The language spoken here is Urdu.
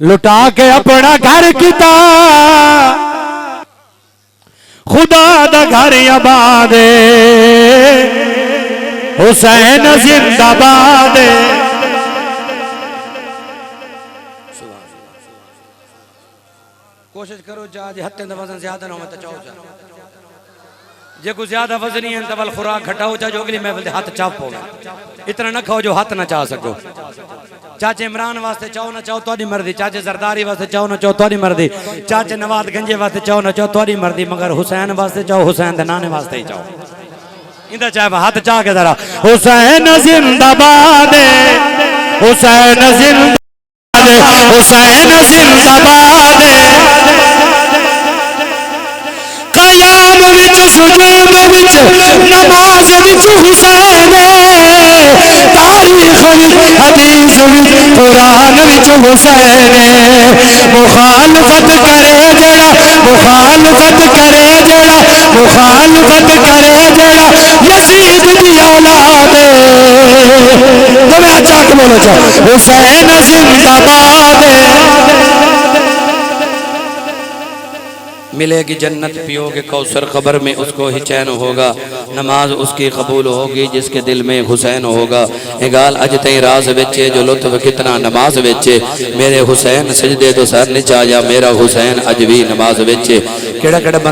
لٹا کے اپنا گھر کیتا خدا دا گھر آباد حسین زندہ باد کوشش کرو جی ہتھیں دا وزن زیادہ نہ ہو تو چاہو جا جے کو زیادہ وزنی ہے تو خوراک گھٹاؤ چاہ جو اگلی محفل دے ہاتھ چاپ ہو اتنا نہ کھاؤ جو ہاتھ نہ چاہ سکو چاچے عمران واسطے چاہو نہ چاہو توڑی مردی چاچے زرداری واسطے چاہو نہ چاہو توڑی مردی چاچے نواد گنجے واسطے چاہو نہ چاہو توڑی مردی مگر حسین واسطے چاہو حسین دے نانے واسطے ہی چاہو اندہ چاہے ہاتھ چاہ کے ذرا حسین زندہ باد حسین زندہ باد حسین زندہ باد قیام وچ سجود وچ نماز وچ حسین تاریخ وچ حدیث وچ قرآن وچ حسین مخالفت کرے جڑا مخالفت کرے جڑا مخالفت کرے جڑا یزید دی اولاد تمہیں اچھا بولو چاہو حسین زندہ باد ملے گی جنت پیو گے کوثر خبر میں اس کو ہی چین ہوگا نماز اس کی قبول ہوگی جس کے دل میں حسین ہوگا اگال اج تئی راز وچے جو لطف کتنا نماز وچے میرے حسین سجدے تو سر نچا جا میرا حسین اج بھی نماز وچے کیڑا